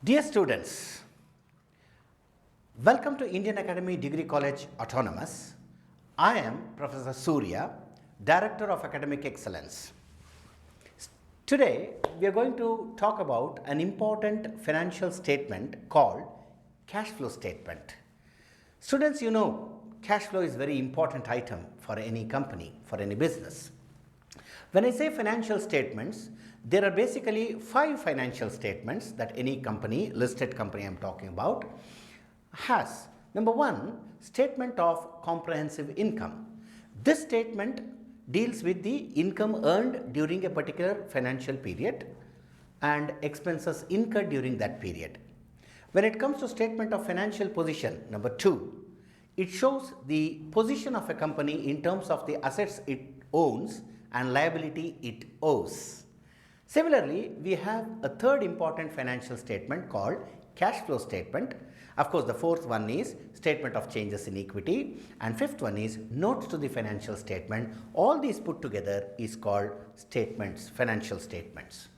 Dear students, welcome to Indian Academy Degree College Autonomous. I am Professor Surya, Director of Academic Excellence. Today, we are going to talk about an important financial statement called cash flow statement. Students, you know, cash flow is a very important item for any company, for any business. When I say financial statements, there are basically 5 financial statements that any company, listed company I am talking about, has. Number 1, statement of comprehensive income. This statement deals with the income earned during a particular financial period and expenses incurred during that period. When it comes to statement of financial position, number 2, it shows the position of a company in terms of the assets it owns and liability it owes. Similarly, we have a third important financial statement called cash flow statement. Of course, the fourth one is statement of changes in equity, and fifth one is notes to the financial statement. All these put together is called statements, financial statements.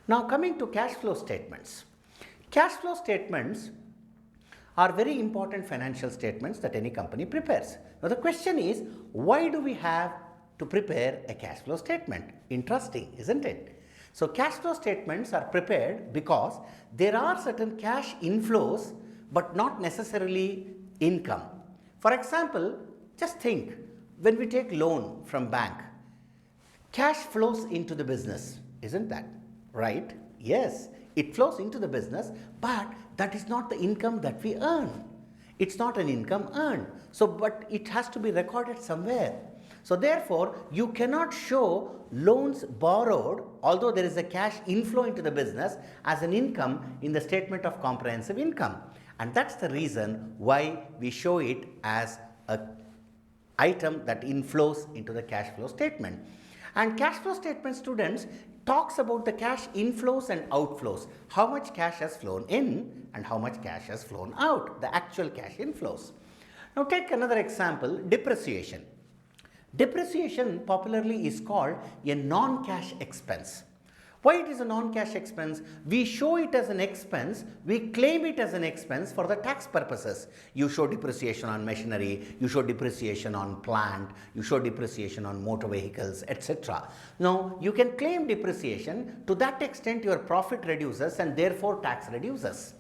Now coming to cash flow statements. Cash flow statements are very important financial statements that any company prepares. Now the question is, why do we have to prepare a cash flow statement? Interesting, isn't it? So cash flow statements are prepared because there are certain cash inflows but not necessarily income. For example, just think, when we take loan from bank, cash flows into the business, isn't that right? Yes, it flows into the business, but that is not the income that we earn. It's not an income earned. So, but it has to be recorded somewhere. So therefore, you cannot show loans borrowed, although there is a cash inflow into the business, as an income in the statement of comprehensive income. And that's the reason why we show it as an item that inflows into the cash flow statement. And cash flow statement, students, talks about the cash inflows and outflows. How much cash has flown in and how much cash has flown out, the actual cash inflows. Now take another example, depreciation. Depreciation popularly is called a non-cash expense. Why it is a non-cash expense? We show it as an expense, we claim it as an expense for the tax purposes. You show depreciation on machinery, you show depreciation on plant, you show depreciation on motor vehicles, etc. Now, you can claim depreciation, to that extent your profit reduces and therefore tax reduces.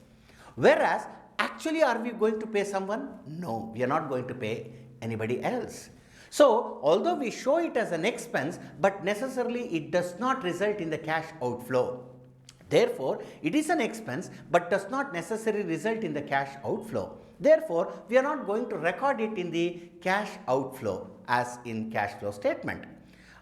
Whereas, actually are we going to pay someone? No, we are not going to pay anybody else. So, although we show it as an expense, but necessarily it does not result in the cash outflow. Therefore, it is an expense, but does not necessarily result in the cash outflow. Therefore, we are not going to record it in the cash outflow as in cash flow statement.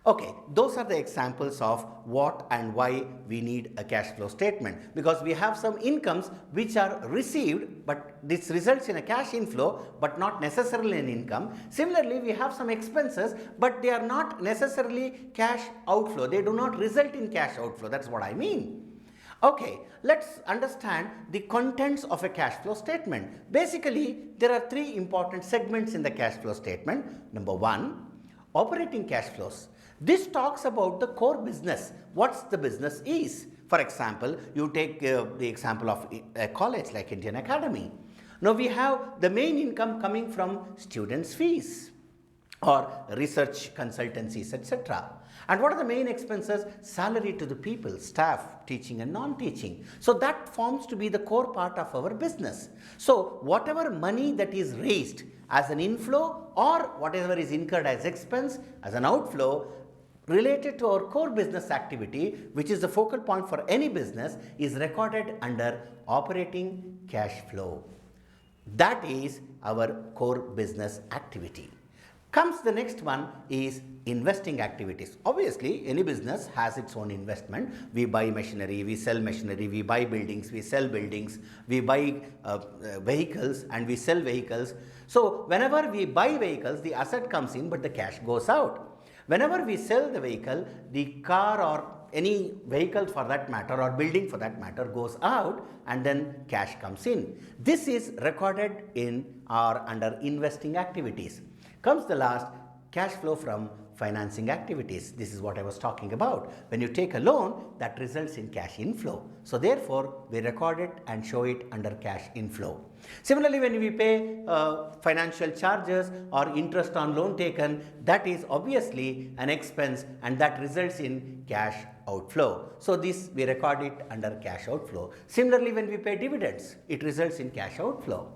Okay, those are the examples of what and why we need a cash flow statement, because we have some incomes which are received, but this results in a cash inflow but not necessarily an income. Similarly, we have some expenses but they are not necessarily cash outflow, they do not result in cash outflow, that's what I mean. Okay, let's understand the contents of a cash flow statement. Basically, there are 3 important segments in the cash flow statement. Number 1, operating cash flows. This talks about the core business, what the business is. For example, you take the example of a college like Indian Academy. Now we have the main income coming from students' fees or research consultancies, etc. And what are the main expenses? Salary to the people, staff, teaching and non-teaching. So that forms to be the core part of our business. So whatever money that is raised as an inflow or whatever is incurred as expense, as an outflow, related to our core business activity, which is the focal point for any business, is recorded under operating cash flow. That is our core business activity. Comes the next one is investing activities. Obviously, any business has its own investment. We buy machinery, we sell machinery, we buy buildings, we sell buildings, we buy vehicles and we sell vehicles. So, whenever we buy vehicles, the asset comes in but the cash goes out. Whenever we sell the vehicle, the car or any vehicle for that matter or building for that matter goes out and then cash comes in. This is recorded in or under investing activities. Comes the last, cash flow from financing activities. This is what I was talking about. When you take a loan, that results in cash inflow. So therefore, we record it and show it under cash inflow. Similarly, when we pay financial charges or interest on loan taken, that is obviously an expense and that results in cash outflow. So this we record it under cash outflow. Similarly, when we pay dividends, it results in cash outflow.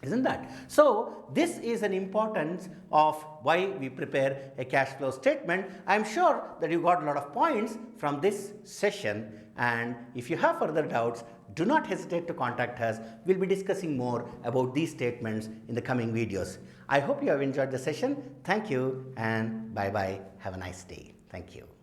Isn't that? So this is an importance of why we prepare a cash flow statement. I am sure that you got a lot of points from this session, and if you have further doubts, do not hesitate to contact us. We'll be discussing more about these statements in the coming videos. I hope you have enjoyed the session. Thank you and bye bye. Have a nice day. Thank you.